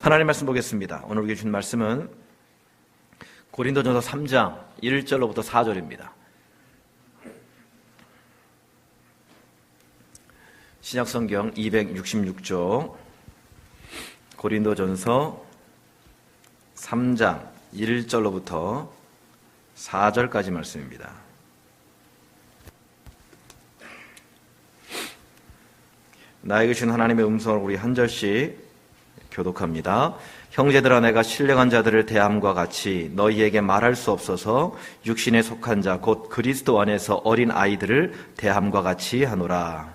하나님 말씀 보겠습니다. 오늘 우리에게 주신 말씀은 고린도전서 3장 1절로부터 4절입니다. 신약성경 266쪽 고린도전서 3장 1절로부터 4절까지 말씀입니다. 나에게 주신 하나님의 음성을 우리 한 절씩 교독합니다. 형제들아, 내가 신령한 자들을 대함과 같이 너희에게 말할 수 없어서 육신에 속한 자 곧 그리스도 안에서 어린 아이들을 대함과 같이 하노라.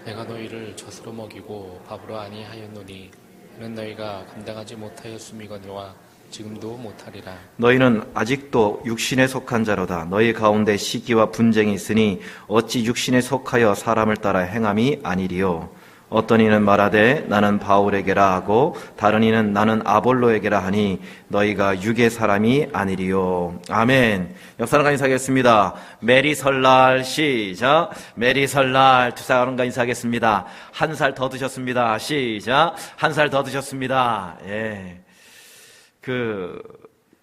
내가 너희를 젖으로 먹이고 밥으로 아니하였노니 이는 너희가 감당하지 못하였음이거니와 지금도 못하리라. 너희는 아직도 육신에 속한 자로다. 너희 가운데 시기와 분쟁이 있으니 어찌 육신에 속하여 사람을 따라 행함이 아니리요. 어떤 이는 말하되 나는 바울에게라 하고 다른 이는 나는 아볼로에게라 하니 너희가 육의 사람이 아니리요. 아멘. 역사랑과 인사하겠습니다. 메리 설날 시작. 메리 설날. 두사랑과 인사하겠습니다. 한 살 더 드셨습니다. 시작. 한 살 더 드셨습니다. 예.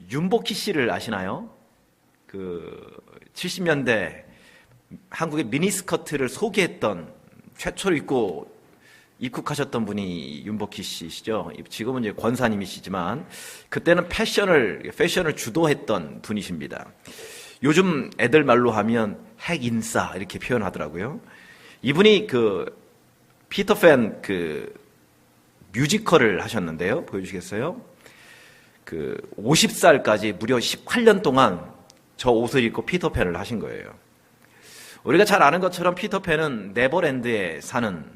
윤복희 씨를 아시나요? 70년대 한국의 미니스커트를 소개했던 최초로 입국하셨던 분이 윤복희 씨시죠. 지금은 이제 권사님이시지만 그때는 패션을 주도했던 분이십니다. 요즘 애들 말로 하면 핵인싸 이렇게 표현하더라고요. 이분이 피터팬 뮤지컬을 하셨는데요. 보여주시겠어요? 50살까지 무려 18년 동안 저 옷을 입고 피터팬을 하신 거예요. 우리가 잘 아는 것처럼 피터팬은 네버랜드에 사는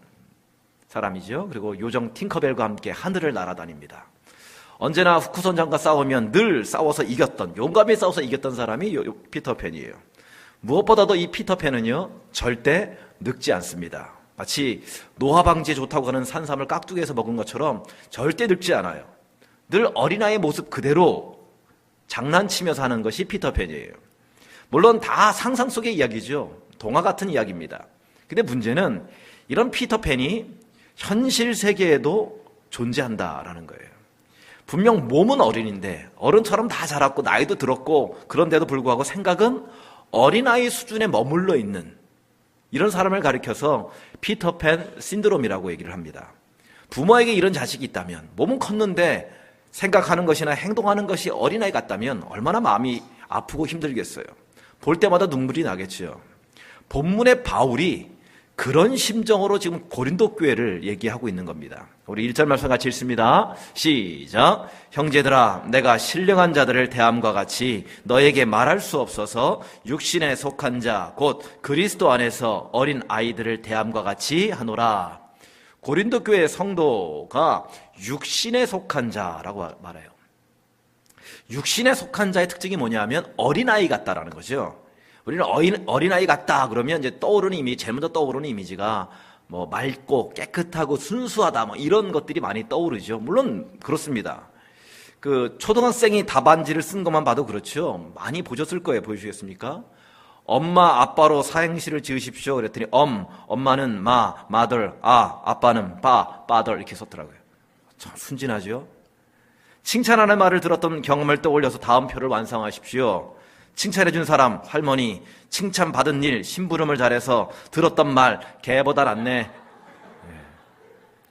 사람이죠. 그리고 요정 팅커벨과 함께 하늘을 날아다닙니다. 언제나 후크선장과 싸우면 늘 싸워서 이겼던, 용감히 싸워서 이겼던 사람이 피터팬이에요. 무엇보다도 이 피터팬은요, 절대 늙지 않습니다. 마치 노화 방지에 좋다고 하는 산삼을 깍두기에서 먹은 것처럼 절대 늙지 않아요. 늘 어린아이의 모습 그대로 장난치며 사는 것이 피터팬이에요. 물론 다 상상 속의 이야기죠. 동화 같은 이야기입니다. 근데 문제는 이런 피터팬이 현실 세계에도 존재한다라는 거예요. 분명 몸은 어린인데 어른처럼 다 자랐고 나이도 들었고 그런데도 불구하고 생각은 어린아이 수준에 머물러 있는 이런 사람을 가리켜서 피터팬 신드롬이라고 얘기를 합니다. 부모에게 이런 자식이 있다면 몸은 컸는데 생각하는 것이나 행동하는 것이 어린아이 같다면 얼마나 마음이 아프고 힘들겠어요. 볼 때마다 눈물이 나겠죠. 본문의 바울이 그런 심정으로 지금 고린도 교회를 얘기하고 있는 겁니다. 우리 1절 말씀 같이 읽습니다. 시작. 형제들아, 내가 신령한 자들을 대함과 같이 너에게 말할 수 없어서 육신에 속한 자 곧 그리스도 안에서 어린 아이들을 대함과 같이 하노라. 고린도 교회 성도가 육신에 속한 자라고 말해요. 육신에 속한 자의 특징이 뭐냐면 어린아이 같다라는 거죠. 우리는 어린아이 같다 그러면 이제 제일 먼저 떠오르는 이미지가 맑고 깨끗하고 순수하다 이런 것들이 많이 떠오르죠. 물론 그렇습니다. 초등학생이 답안지를 쓴 것만 봐도 그렇죠. 많이 보셨을 거예요. 보여주시겠습니까? 엄마 아빠로 사행시를 지으십시오 그랬더니 엄마는 mother, 아빠는 father 이렇게 썼더라고요. 참 순진하죠. 칭찬하는 말을 들었던 경험을 떠올려서 다음 표를 완성하십시오. 칭찬해준 사람, 할머니, 칭찬받은 일, 심부름을 잘해서 들었던 말, 개보다 낫네.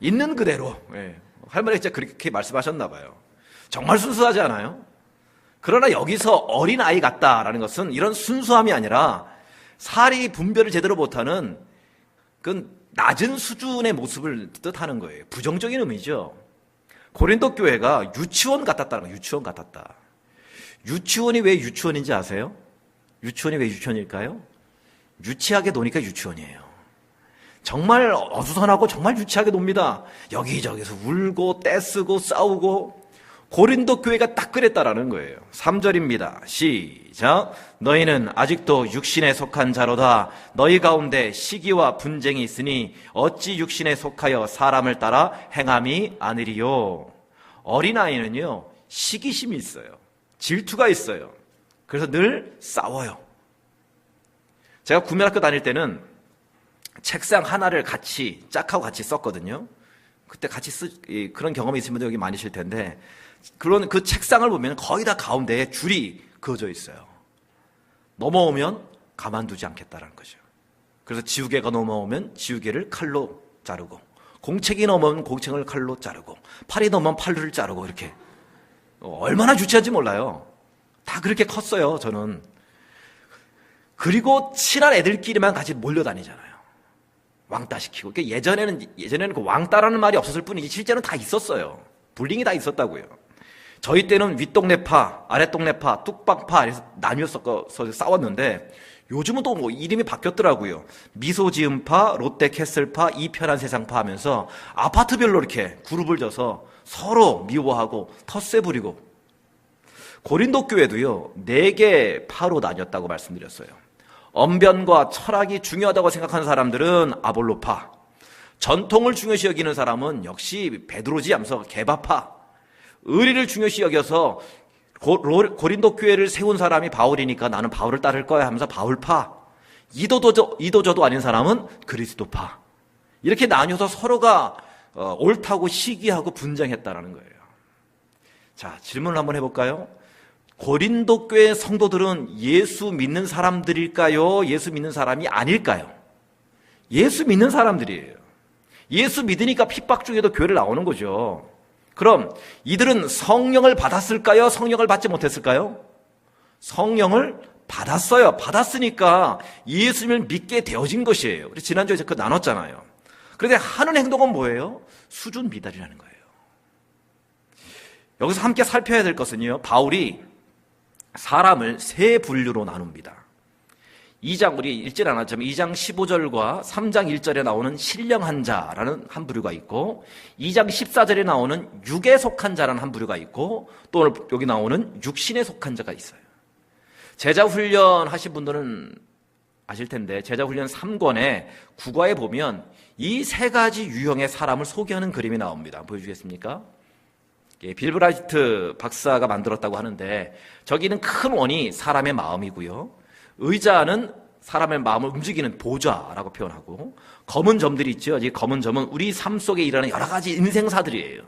있는 그대로. 할머니가 진짜 그렇게 말씀하셨나 봐요. 정말 순수하지 않아요? 그러나 여기서 어린아이 같다라는 것은 이런 순수함이 아니라 사리 분별을 제대로 못하는 그 낮은 수준의 모습을 뜻하는 거예요. 부정적인 의미죠. 고린도 교회가 유치원 같았다는 거예요. 유치원 같았다. 유치원이 왜 유치원인지 아세요? 유치원이 왜 유치원일까요? 유치하게 노니까 유치원이에요. 정말 어수선하고 정말 유치하게 놉니다. 여기저기서 울고 떼쓰고 싸우고 고린도 교회가 딱 그랬다라는 거예요. 3절입니다. 시작. 너희는 아직도 육신에 속한 자로다. 너희 가운데 시기와 분쟁이 있으니 어찌 육신에 속하여 사람을 따라 행함이 아니리요. 어린아이는요, 시기심이 있어요. 질투가 있어요. 그래서 늘 싸워요. 제가 구면학교 다닐 때는 책상 하나를 짝하고 같이 썼거든요. 그때 같이 그런 경험이 있으신 분들 여기 많으실 텐데, 그런 그 책상을 보면 거의 다 가운데에 줄이 그어져 있어요. 넘어오면 가만두지 않겠다라는 거죠. 그래서 지우개가 넘어오면 지우개를 칼로 자르고, 공책이 넘어오면 공책을 칼로 자르고, 팔이 넘어오면 팔을 자르고, 이렇게. 얼마나 유치한지 몰라요. 다 그렇게 컸어요, 저는. 그리고 친한 애들끼리만 같이 몰려다니잖아요. 왕따 시키고. 그러니까 예전에는 그 왕따라는 말이 없었을 뿐이지 실제로는 다 있었어요. 불링이 다 있었다고요. 저희 때는 윗동네파, 아랫동네파, 뚝방파 이래서 나뉘어 서 싸웠는데, 요즘은 또 뭐 이름이 바뀌었더라고요. 미소지음파, 롯데캐슬파, 이편한 세상파 하면서 아파트별로 이렇게 그룹을 져서 서로 미워하고 텃세 부리고. 고린도 교회도요, 4개 파로 나뉘었다고 말씀드렸어요. 언변과 철학이 중요하다고 생각하는 사람들은 아볼로파, 전통을 중요시 여기는 사람은 역시 베드로지 하면서 게바파, 의리를 중요시 여겨서 고린도 교회를 세운 사람이 바울이니까 나는 바울을 따를 거야 하면서 바울파, 이도저도 아닌 사람은 그리스도파, 이렇게 나뉘어서 서로가 옳다고 시기하고 분쟁했다라는 거예요. 자, 질문을 한번 해볼까요? 고린도 교회 성도들은 예수 믿는 사람들일까요? 예수 믿는 사람이 아닐까요? 예수 믿는 사람들이에요. 예수 믿으니까 핍박 중에도 교회를 나오는 거죠. 그럼 이들은 성령을 받았을까요? 성령을 받지 못했을까요? 성령을 받았어요. 받았으니까 예수님을 믿게 되어진 것이에요. 우리 지난주에 그거 나눴잖아요. 그런데 하는 행동은 뭐예요? 수준 미달이라는 거예요. 여기서 함께 살펴야 될 것은요, 바울이 사람을 3분류로 나눕니다. 2장, 우리 읽질 않았지만 2장 15절과 3장 1절에 나오는 신령한 자라는 한 부류가 있고, 2장 14절에 나오는 육에 속한 자라는 한 부류가 있고, 또 오늘 여기 나오는 육신에 속한 자가 있어요. 제자훈련 하신 분들은 아실 텐데, 제자훈련 3권에 국어에 보면 이 3가지 유형의 사람을 소개하는 그림이 나옵니다. 보여주겠습니까? 빌브라이트 박사가 만들었다고 하는데, 저기는 큰 원이 사람의 마음이고요, 의자는 사람의 마음을 움직이는 보좌라고 표현하고, 검은 점들이 있죠. 이 검은 점은 우리 삶 속에 일어나는 여러 가지 인생사들이에요.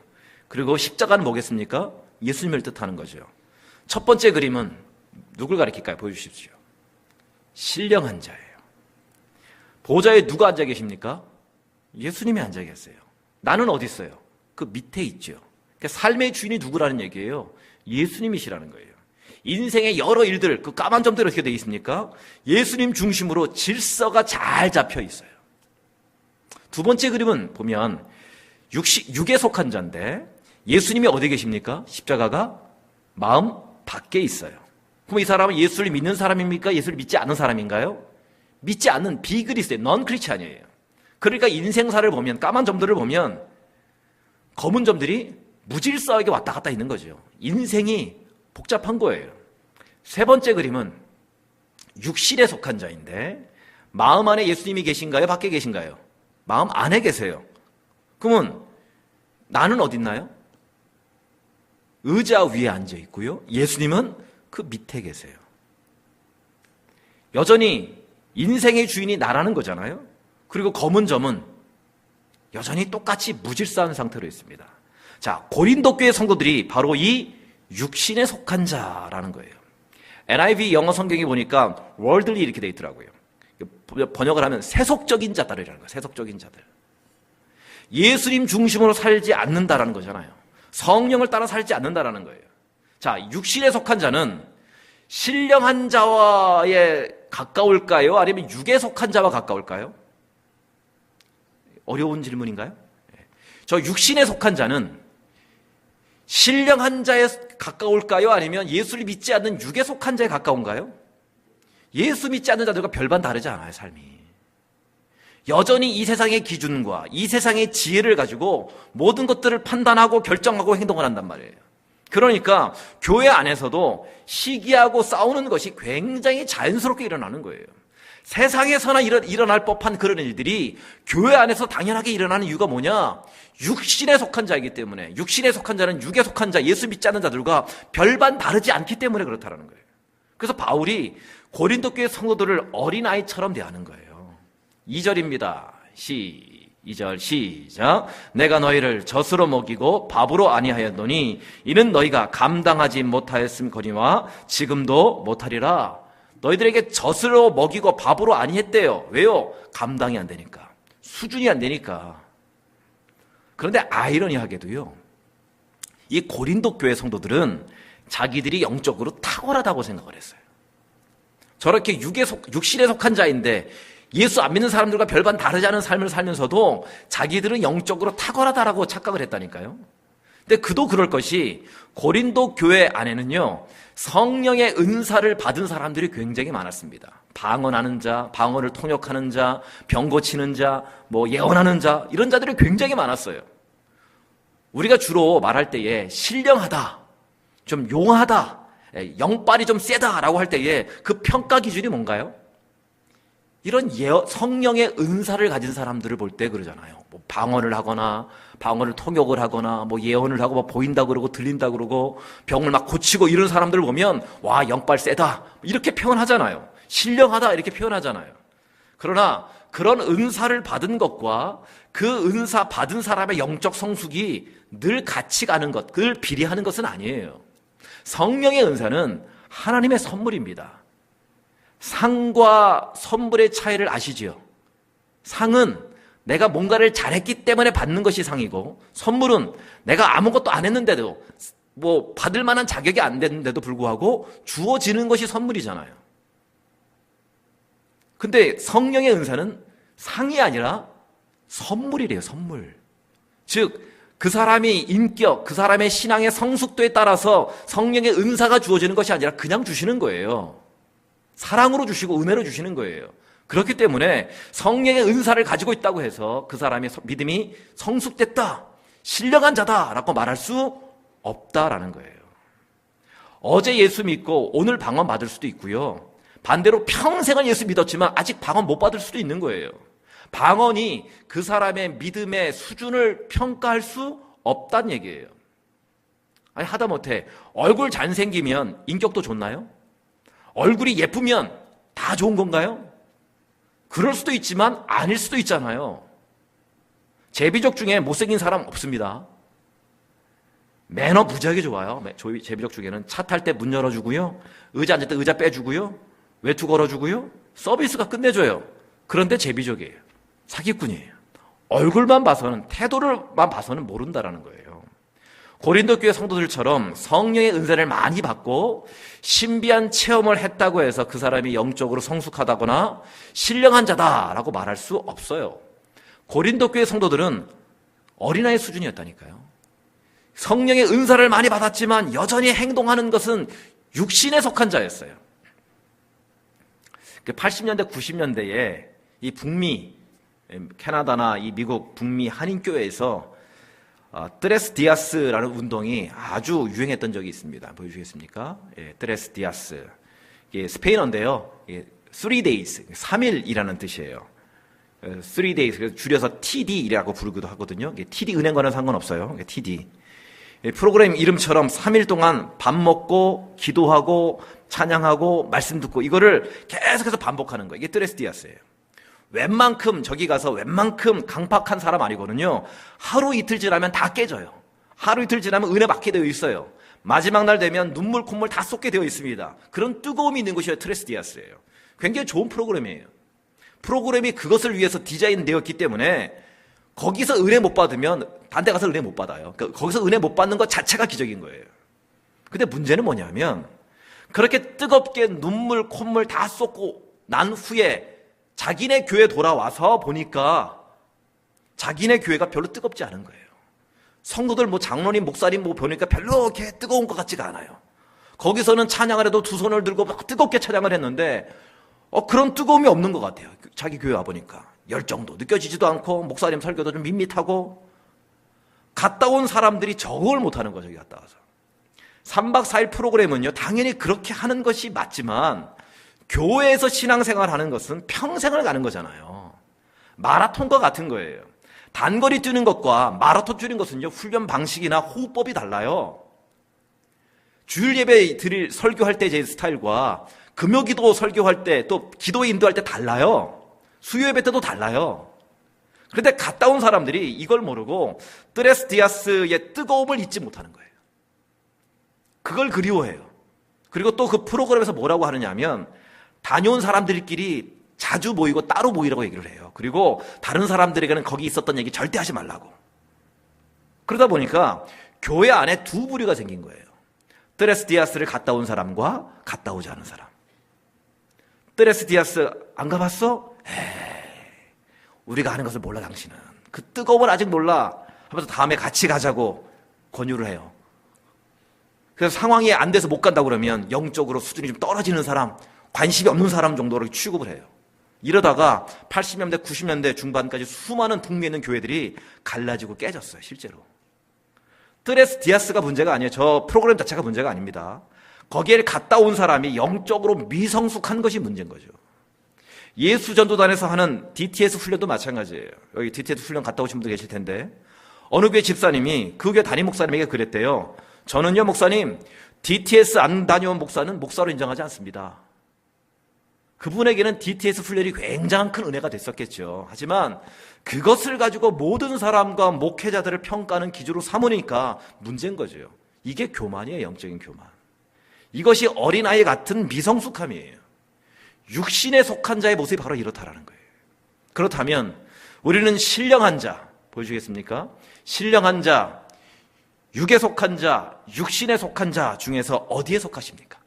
그리고 십자가는 뭐겠습니까? 예수님을 뜻하는 거죠. 첫 번째 그림은 누굴 가리킬까요? 보여주십시오. 신령한 자예요. 보좌에 누가 앉아 계십니까? 예수님이 앉아 계세요. 나는 어디 있어요? 그 밑에 있죠. 그러니까 삶의 주인이 누구라는 얘기예요? 예수님이시라는 거예요. 인생의 여러 일들, 그 까만 점들이 어떻게 되어 있습니까? 예수님 중심으로 질서가 잘 잡혀 있어요. 두 번째 그림은 보면 육에 속한 자인데, 예수님이 어디 계십니까? 십자가가 마음 밖에 있어요. 그럼 이 사람은 예수를 믿는 사람입니까? 예수를 믿지 않는 사람인가요? 믿지 않는 비그리스도의 넌 크리스찬이에요. 그러니까 인생사를 보면, 까만 점들을 보면 검은 점들이 무질서하게 왔다 갔다 있는 거죠. 인생이 복잡한 거예요. 세 번째 그림은 육신에 속한 자인데, 마음 안에 예수님이 계신가요? 밖에 계신가요? 마음 안에 계세요. 그러면 나는 어디 있나요? 의자 위에 앉아 있고요, 예수님은 그 밑에 계세요. 여전히 인생의 주인이 나라는 거잖아요. 그리고 검은 점은 여전히 똑같이 무질서한 상태로 있습니다. 자, 고린도 교회 성도들이 바로 이 육신에 속한 자라는 거예요. NIV 영어 성경에 보니까 worldly 이렇게 돼 있더라고요. 번역을 하면 세속적인 자들이라는 거예요. 세속적인 자들. 예수님 중심으로 살지 않는다라는 거잖아요. 성령을 따라 살지 않는다라는 거예요. 자, 육신에 속한 자는 신령한 자와에 가까울까요? 아니면 육에 속한 자와 가까울까요? 어려운 질문인가요? 저 육신에 속한 자는 신령한 자에 가까울까요? 아니면 예수를 믿지 않는 육에 속한 자에 가까운가요? 예수 믿지 않는 자들과 별반 다르지 않아요, 삶이. 여전히 이 세상의 기준과 이 세상의 지혜를 가지고 모든 것들을 판단하고 결정하고 행동을 한단 말이에요. 그러니까 교회 안에서도 시기하고 싸우는 것이 굉장히 자연스럽게 일어나는 거예요. 세상에서나 일어날 법한 그런 일들이 교회 안에서 당연하게 일어나는 이유가 뭐냐? 육신에 속한 자이기 때문에. 육신에 속한 자는 육에 속한 자, 예수 믿지 않는 자들과 별반 다르지 않기 때문에 그렇다는 거예요. 그래서 바울이 고린도 교회 성도들을 어린아이처럼 대하는 거예요. 2절입니다. 시작. 2절 시작. 내가 너희를 젖으로 먹이고 밥으로 아니하였노니 이는 너희가 감당하지 못하였음거니와 지금도 못하리라. 너희들에게 젖으로 먹이고 밥으로 아니했대요. 왜요? 감당이 안 되니까. 수준이 안 되니까. 그런데 아이러니하게도요, 이 고린도 교회 성도들은 자기들이 영적으로 탁월하다고 생각을 했어요. 저렇게 육신에 속한 자인데 예수 안 믿는 사람들과 별반 다르지 않은 삶을 살면서도 자기들은 영적으로 탁월하다라고 착각을 했다니까요. 근데 그도 그럴 것이 고린도 교회 안에는요, 성령의 은사를 받은 사람들이 굉장히 많았습니다. 방언하는 자, 방언을 통역하는 자, 병 고치는 자, 예언하는 자, 이런 자들이 굉장히 많았어요. 우리가 주로 말할 때에 신령하다, 좀 용하다, 영빨이 좀 세다라고 할 때에 그 평가 기준이 뭔가요? 이런 성령의 은사를 가진 사람들을 볼 때 그러잖아요. 방언을 하거나 방언을 통역을 하거나 예언을 하고 보인다 그러고 들린다 그러고 병을 막 고치고 이런 사람들을 보면 와, 영빨 세다 이렇게 표현하잖아요. 신령하다 이렇게 표현하잖아요. 그러나 그런 은사를 받은 것과 그 은사 받은 사람의 영적 성숙이 늘 같이 가는 것, 그걸 비례하는 것은 아니에요. 성령의 은사는 하나님의 선물입니다. 상과 선물의 차이를 아시지요? 상은 내가 뭔가를 잘했기 때문에 받는 것이 상이고, 선물은 내가 아무것도 안 했는데도 받을 만한 자격이 안 됐는데도 불구하고 주어지는 것이 선물이잖아요. 근데 성령의 은사는 상이 아니라 선물이래요, 선물. 즉, 그 사람이 인격, 그 사람의 신앙의 성숙도에 따라서 성령의 은사가 주어지는 것이 아니라 그냥 주시는 거예요. 사랑으로 주시고 은혜로 주시는 거예요. 그렇기 때문에 성령의 은사를 가지고 있다고 해서 그 사람의 믿음이 성숙됐다, 신령한 자다라고 말할 수 없다라는 거예요. 어제 예수 믿고 오늘 방언 받을 수도 있고요. 반대로 평생을 예수 믿었지만 아직 방언 못 받을 수도 있는 거예요. 방언이 그 사람의 믿음의 수준을 평가할 수 없다는 얘기예요. 아니, 하다못해 얼굴 잘생기면 인격도 좋나요? 얼굴이 예쁘면 다 좋은 건가요? 그럴 수도 있지만 아닐 수도 있잖아요. 제비족 중에 못생긴 사람 없습니다. 매너 무지하게 좋아요. 제비족 중에는 차 탈 때 문 열어주고요, 의자 앉을 때 의자 빼주고요, 외투 걸어주고요, 서비스가 끝내줘요. 그런데 제비족이에요. 사기꾼이에요. 얼굴만 봐서는, 태도를만 봐서는 모른다라는 거예요. 고린도 교회 성도들처럼 성령의 은사를 많이 받고 신비한 체험을 했다고 해서 그 사람이 영적으로 성숙하다거나 신령한 자다라고 말할 수 없어요. 고린도 교회 성도들은 어린아이 수준이었다니까요. 성령의 은사를 많이 받았지만 여전히 행동하는 것은 육신에 속한 자였어요. 80년대, 90년대에 이 북미, 캐나다나 이 미국 북미 한인교회에서 트레스 디아스라는 운동이 아주 유행했던 적이 있습니다. 보여주겠습니까? 트레스 디아스. 이게 스페인어인데요. 3days, 3일이라는 뜻이에요. 3days, 그래서 줄여서 TD라고 부르기도 하거든요. TD 은행과는 상관없어요. TD. 프로그램 이름처럼 3일 동안 밥 먹고, 기도하고, 찬양하고, 말씀 듣고, 이거를 계속해서 반복하는 거예요. 이게 트레스 디아스예요. 저기 가서 웬만큼 강팍한 사람 아니거든요. 하루 이틀 지나면 다 깨져요. 하루 이틀 지나면 은혜 받게 되어 있어요. 마지막 날 되면 눈물 콧물 다 쏟게 되어 있습니다. 그런 뜨거움이 있는 것이 트레스 디아스예요. 굉장히 좋은 프로그램이에요. 프로그램이 그것을 위해서 디자인되었기 때문에 거기서 은혜 못 받으면 딴 데 가서 은혜 못 받아요. 그러니까 거기서 은혜 못 받는 것 자체가 기적인 거예요. 근데 문제는 뭐냐면 그렇게 뜨겁게 눈물 콧물 다 쏟고 난 후에 자기네 교회 돌아와서 보니까 자기네 교회가 별로 뜨겁지 않은 거예요. 성도들 장로님, 목사님 보니까 별로 이렇게 뜨거운 것 같지가 않아요. 거기서는 찬양을 해도 두 손을 들고 막 뜨겁게 찬양을 했는데 그런 뜨거움이 없는 것 같아요. 자기 교회 와보니까 열정도 느껴지지도 않고 목사님 설교도 좀 밋밋하고 갔다 온 사람들이 적응을 못하는 거죠. 여기 갔다 와서 3박 4일 프로그램은요 당연히 그렇게 하는 것이 맞지만 교회에서 신앙생활하는 것은 평생을 가는 거잖아요. 마라톤과 같은 거예요. 단거리 뛰는 것과 마라톤 뛰는 것은요 훈련 방식이나 호흡법이 달라요. 주일 예배 설교할 때 제 스타일과 금요기도 설교할 때 또 기도에 인도할 때 달라요. 수요 예배 때도 달라요. 그런데 갔다 온 사람들이 이걸 모르고 드레스 디아스의 뜨거움을 잊지 못하는 거예요. 그걸 그리워해요. 그리고 또 그 프로그램에서 뭐라고 하느냐 하면 다녀온 사람들끼리 자주 모이고 따로 모이라고 얘기를 해요. 그리고 다른 사람들에게는 거기 있었던 얘기 절대 하지 말라고. 그러다 보니까 교회 안에 두 부류가 생긴 거예요. 드레스 디아스를 갔다 온 사람과 갔다 오지 않은 사람. 드레스 디아스 안 가봤어? 에이, 우리가 아는 것을 몰라 당신은. 그 뜨거움을 아직 몰라 하면서 다음에 같이 가자고 권유를 해요. 그래서 상황이 안 돼서 못 간다고 그러면 영적으로 수준이 좀 떨어지는 사람, 관심이 없는 사람 정도로 취급을 해요. 이러다가 80년대, 90년대 중반까지 수많은 북미에 있는 교회들이 갈라지고 깨졌어요, 실제로. 드레스 디아스가 문제가 아니에요. 저 프로그램 자체가 문제가 아닙니다. 거기에 갔다 온 사람이 영적으로 미성숙한 것이 문제인 거죠. 예수전도단에서 하는 DTS 훈련도 마찬가지예요. 여기 DTS 훈련 갔다 오신 분들 계실 텐데 어느 교회 집사님이 그 교회 담임 목사님에게 그랬대요. 저는요 목사님, DTS 안 다녀온 목사는 목사로 인정하지 않습니다. 그분에게는 DTS 훈련이 굉장한 큰 은혜가 됐었겠죠. 하지만 그것을 가지고 모든 사람과 목회자들을 평가하는 기준으로 삼으니까 문제인 거죠. 이게 교만이에요, 영적인 교만. 이것이 어린아이 같은 미성숙함이에요. 육신에 속한 자의 모습이 바로 이렇다라는 거예요. 그렇다면 우리는 신령한 자, 보여주겠습니까? 신령한 자, 육에 속한 자, 육신에 속한 자 중에서 어디에 속하십니까?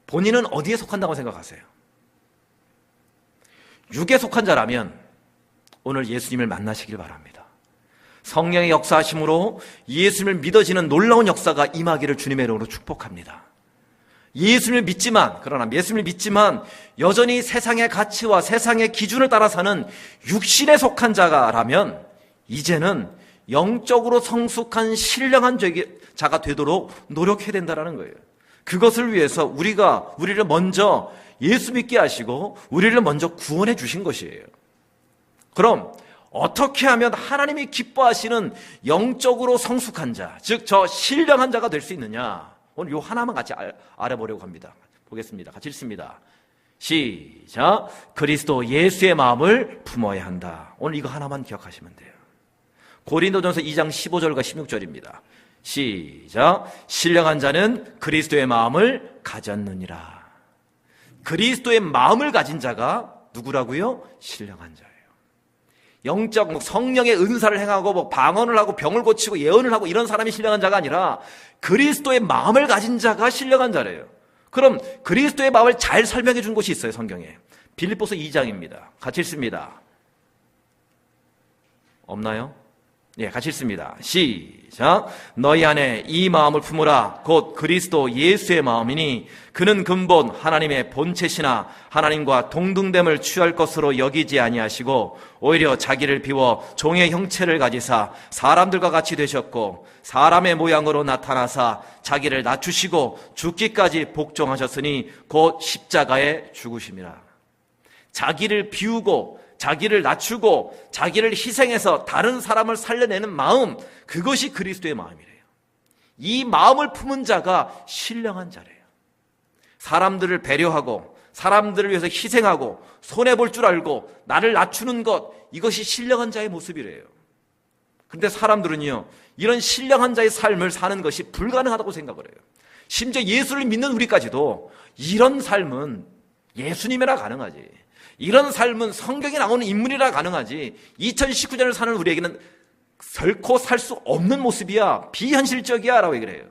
본인은 어디에 속한다고 생각하세요? 육에 속한 자라면 오늘 예수님을 만나시길 바랍니다. 성령의 역사하심으로 예수님을 믿어지는 놀라운 역사가 임하기를 주님의 이름으로 축복합니다. 예수님을 믿지만, 그러나 예수님을 믿지만 여전히 세상의 가치와 세상의 기준을 따라 사는 육신에 속한 자라면 이제는 영적으로 성숙한 신령한 자가 되도록 노력해야 된다는 거예요. 그것을 위해서 우리를 먼저 예수 믿게 하시고 우리를 먼저 구원해 주신 것이에요. 그럼 어떻게 하면 하나님이 기뻐하시는 영적으로 성숙한 자, 즉 저 신령한 자가 될 수 있느냐? 오늘 요 하나만 같이 알아보려고 합니다. 보겠습니다. 같이 읽습니다. 시작. 그리스도 예수의 마음을 품어야 한다. 오늘 이거 하나만 기억하시면 돼요. 고린도전서 2장 15절과 16절입니다. 시작. 신령한 자는 그리스도의 마음을 가졌느니라. 그리스도의 마음을 가진 자가 누구라고요? 신령한 자예요. 영적 성령의 은사를 행하고 방언을 하고 병을 고치고 예언을 하고 이런 사람이 신령한 자가 아니라 그리스도의 마음을 가진 자가 신령한 자래요. 그럼 그리스도의 마음을 잘 설명해 준 곳이 있어요, 성경에. 빌립보서 2장입니다. 같이 읽습니다. 없나요? 예, 같이 읽습니다. 시작. 너희 안에 이 마음을 품으라. 곧 그리스도 예수의 마음이니 그는 근본 하나님의 본체시나 하나님과 동등됨을 취할 것으로 여기지 아니하시고 오히려 자기를 비워 종의 형체를 가지사 사람들과 같이 되셨고 사람의 모양으로 나타나사 자기를 낮추시고 죽기까지 복종하셨으니 곧 십자가에 죽으심이라. 자기를 비우고 자기를 낮추고 자기를 희생해서 다른 사람을 살려내는 마음, 그것이 그리스도의 마음이래요. 이 마음을 품은 자가 신령한 자래요. 사람들을 배려하고 사람들을 위해서 희생하고 손해볼 줄 알고 나를 낮추는 것, 이것이 신령한 자의 모습이래요. 그런데 사람들은요, 이런 신령한 자의 삶을 사는 것이 불가능하다고 생각을 해요. 심지어 예수를 믿는 우리까지도 이런 삶은 예수님이라 가능하지, 이런 삶은 성경에 나오는 인물이라 가능하지 2019년을 사는 우리에게는 결코 살 수 없는 모습이야, 비현실적이야 라고 얘기를 해요.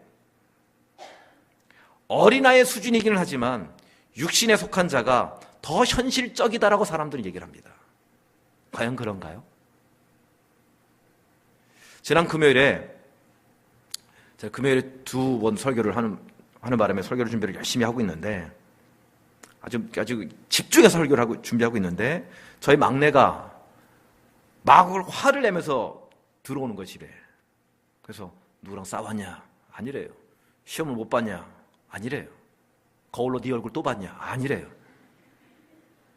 어린아이의 수준이기는 하지만 육신에 속한 자가 더 현실적이다라고 사람들은 얘기를 합니다. 과연 그런가요? 지난 금요일에 제가 금요일에 2번 설교를 하는 바람에 설교를 준비를 열심히 하고 있는데 아주 집중해서 설교를 하고 준비하고 있는데 저희 막내가 막 화를 내면서 들어오는 거예요, 집에. 그래서 누구랑 싸웠냐? 아니래요. 시험을 못 봤냐? 아니래요. 거울로 네 얼굴 또 봤냐? 아니래요.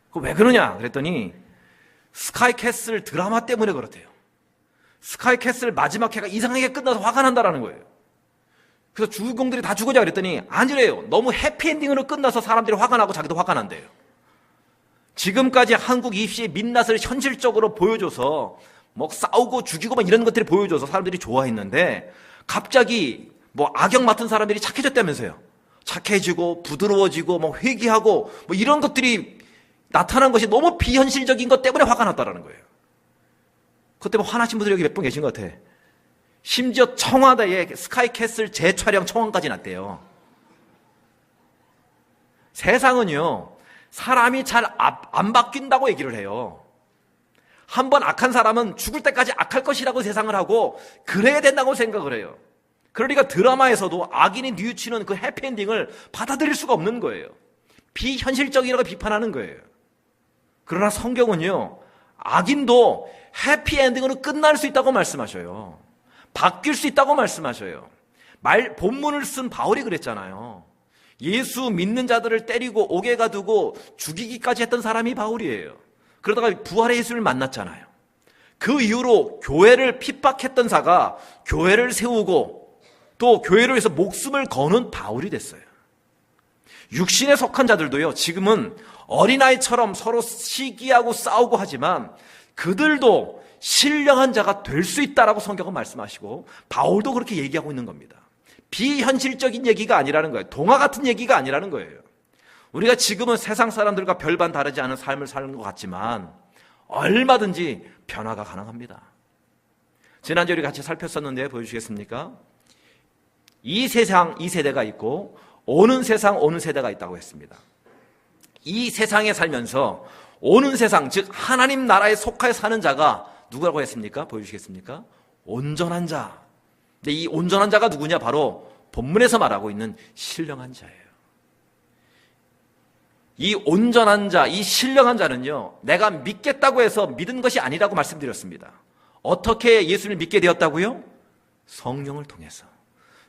그거 왜 그러냐? 그랬더니 스카이캐슬 드라마 때문에 그렇대요. 스카이캐슬 마지막 회가 이상하게 끝나서 화가 난다라는 거예요. 그래서 주인공들이 다 죽으자 그랬더니 아니래요. 너무 해피엔딩으로 끝나서 사람들이 화가 나고 자기도 화가 난대요. 지금까지 한국 입시의 민낯을 현실적으로 보여줘서 뭐 싸우고 죽이고 막 이런 것들이 보여줘서 사람들이 좋아했는데 갑자기 뭐 악역 맡은 사람들이 착해졌다면서요. 착해지고 부드러워지고 뭐 회개하고 뭐 이런 것들이 나타난 것이 너무 비현실적인 것 때문에 화가 났다라는 거예요. 그것 때문에 화나신 분들이 여기 몇 분 계신 것 같아. 심지어 청와대에 스카이캐슬 재촬영 청원까지 났대요. 세상은요, 사람이 잘 안 바뀐다고 얘기를 해요. 한번 악한 사람은 죽을 때까지 악할 것이라고 세상을 하고 그래야 된다고 생각을 해요. 그러니까 드라마에서도 악인이 뉘우치는 그 해피엔딩을 받아들일 수가 없는 거예요. 비현실적이라고 비판하는 거예요. 그러나 성경은요, 악인도 해피엔딩으로 끝날 수 있다고 말씀하셔요. 바뀔 수 있다고 말씀하셔요. 본문을 쓴 바울이 그랬잖아요. 예수 믿는 자들을 때리고 옥에 가두고 죽이기까지 했던 사람이 바울이에요. 그러다가 부활의 예수를 만났잖아요. 그 이후로 교회를 핍박했던 자가 교회를 세우고 또 교회를 위해서 목숨을 거는 바울이 됐어요. 육신에 속한 자들도요, 지금은 어린아이처럼 서로 시기하고 싸우고 하지만 그들도 신령한 자가 될 수 있다라고 성경은 말씀하시고 바울도 그렇게 얘기하고 있는 겁니다. 비현실적인 얘기가 아니라는 거예요. 동화 같은 얘기가 아니라는 거예요. 우리가 지금은 세상 사람들과 별반 다르지 않은 삶을 사는 것 같지만 얼마든지 변화가 가능합니다. 지난주에 우리 같이 살폈었는데 보여주시겠습니까? 이 세상, 이 세대가 있고 오는 세상, 오는 세대가 있다고 했습니다. 이 세상에 살면서 오는 세상, 즉 하나님 나라에 속하여 사는 자가 누구라고 했습니까? 보여주시겠습니까? 온전한 자. 근데 이 온전한 자가 누구냐? 바로 본문에서 말하고 있는 신령한 자예요. 이 온전한 자, 이 신령한 자는요, 내가 믿겠다고 해서 믿은 것이 아니라고 말씀드렸습니다. 어떻게 예수를 믿게 되었다고요? 성령을 통해서.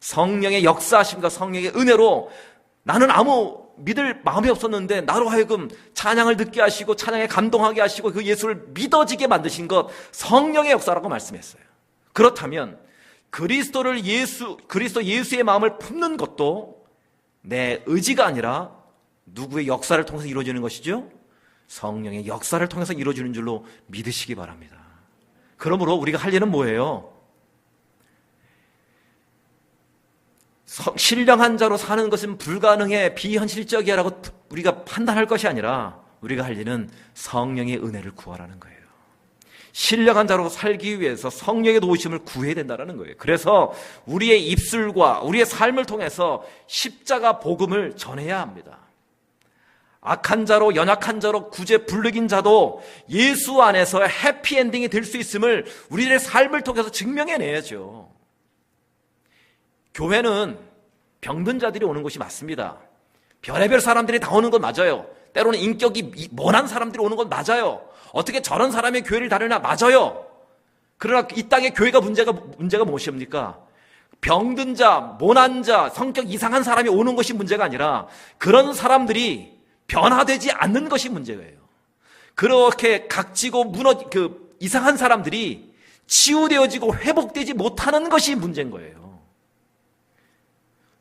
성령의 역사하심과 성령의 은혜로 나는 아무 믿을 마음이 없었는데 나로 하여금 찬양을 듣게 하시고 찬양에 감동하게 하시고 그 예수를 믿어지게 만드신 것, 성령의 역사라고 말씀했어요. 그렇다면 그리스도 예수의 마음을 품는 것도 내 의지가 아니라 누구의 역사를 통해서 이루어지는 것이죠? 성령의 역사를 통해서 이루어지는 줄로 믿으시기 바랍니다. 그러므로 우리가 할 일은 뭐예요? 신령한 자로 사는 것은 불가능해, 비현실적이야라고 우리가 판단할 것이 아니라 우리가 할 일은 성령의 은혜를 구하라는 거예요. 신령한 자로 살기 위해서 성령의 도우심을 구해야 된다는 거예요. 그래서 우리의 입술과 우리의 삶을 통해서 십자가 복음을 전해야 합니다. 악한 자로, 연약한 자로, 구제 불능인 자도 예수 안에서 해피엔딩이 될 수 있음을 우리들의 삶을 통해서 증명해내야죠. 교회는 병든 자들이 오는 곳이 맞습니다. 별의별 사람들이 다 오는 건 맞아요. 때로는 인격이 모난 사람들이 오는 건 맞아요. 어떻게 저런 사람이 교회를 다니나? 맞아요. 그러나 이 땅의 교회가 문제가 무엇입니까? 병든 자, 모난 자, 성격 이상한 사람이 오는 것이 문제가 아니라 그런 사람들이 변화되지 않는 것이 문제예요. 그렇게 각지고 이상한 사람들이 치유되어지고 회복되지 못하는 것이 문제인 거예요.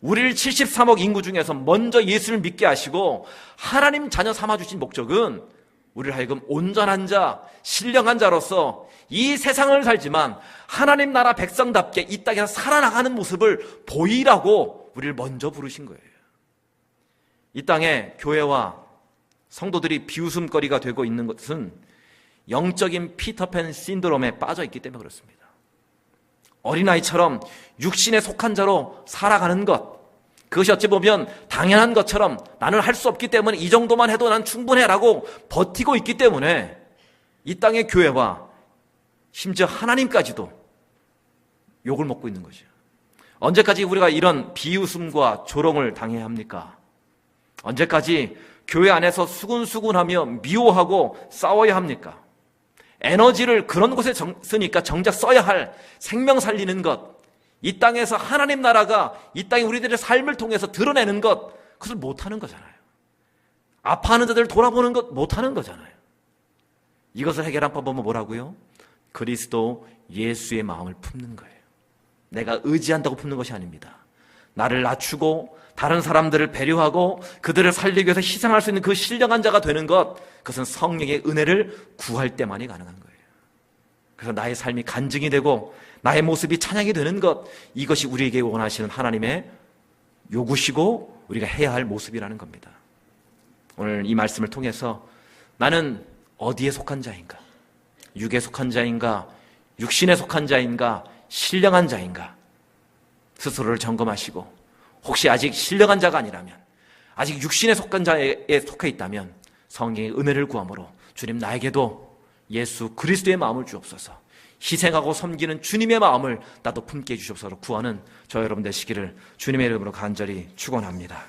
우리를 73억 인구 중에서 먼저 예수를 믿게 하시고 하나님 자녀 삼아주신 목적은 우리를 하여금 온전한 자, 신령한 자로서 이 세상을 살지만 하나님 나라 백성답게 이 땅에서 살아나가는 모습을 보이라고 우리를 먼저 부르신 거예요. 이 땅에 교회와 성도들이 비웃음거리가 되고 있는 것은 영적인 피터팬 신드롬에 빠져 있기 때문에 그렇습니다. 어린아이처럼 육신에 속한 자로 살아가는 것, 그것이 어찌 보면 당연한 것처럼 나는 할 수 없기 때문에 이 정도만 해도 난 충분해라고 버티고 있기 때문에 이 땅의 교회와 심지어 하나님까지도 욕을 먹고 있는 거죠. 언제까지 우리가 이런 비웃음과 조롱을 당해야 합니까? 언제까지 교회 안에서 수군수군하며 미워하고 싸워야 합니까? 에너지를 그런 곳에 쓰니까 정작 써야 할 생명 살리는 것, 이 땅에서 하나님 나라가 이 땅에 우리들의 삶을 통해서 드러내는 것, 그것을 못하는 거잖아요. 아파하는 자들을 돌아보는 것 못하는 거잖아요. 이것을 해결한 방법은 뭐라고요? 그리스도 예수의 마음을 품는 거예요. 내가 의지한다고 품는 것이 아닙니다. 나를 낮추고 다른 사람들을 배려하고 그들을 살리기 위해서 희생할 수 있는 그 신령한 자가 되는 것, 그것은 성령의 은혜를 구할 때만이 가능한 거예요. 그래서 나의 삶이 간증이 되고 나의 모습이 찬양이 되는 것, 이것이 우리에게 원하시는 하나님의 요구시고 우리가 해야 할 모습이라는 겁니다. 오늘 이 말씀을 통해서 나는 어디에 속한 자인가? 육에 속한 자인가? 육신에 속한 자인가? 신령한 자인가? 스스로를 점검하시고, 혹시 아직 신령한 자가 아니라면, 아직 육신에 속한 자에 속해 있다면 성령의 은혜를 구함으로 주님, 나에게도 예수 그리스도의 마음을 주옵소서, 희생하고 섬기는 주님의 마음을 나도 품게 해주옵소서 구하는 저 여러분 되시기를 주님의 이름으로 간절히 축원합니다.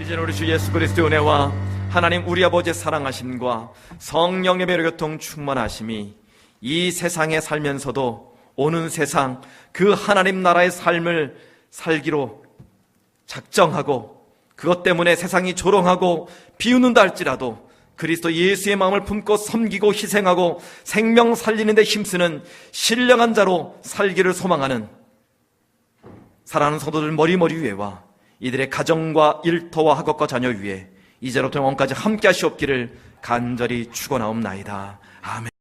이제는 우리 주 예수 그리스도의 은혜와 하나님 우리 아버지의 사랑하심과 성령의 매력교통 충만하심이 이 세상에 살면서도 오는 세상 그 하나님 나라의 삶을 살기로 작정하고, 그것 때문에 세상이 조롱하고 비웃는다 할지라도 그리스도 예수의 마음을 품고 섬기고 희생하고 생명 살리는 데 힘쓰는 신령한 자로 살기를 소망하는 사랑하는 성도들 머리머리 위에와 이들의 가정과 일터와 학업과 자녀 위에 이제로부터 영원까지 함께 하시옵기를 간절히 축원하옵나이다. 아멘.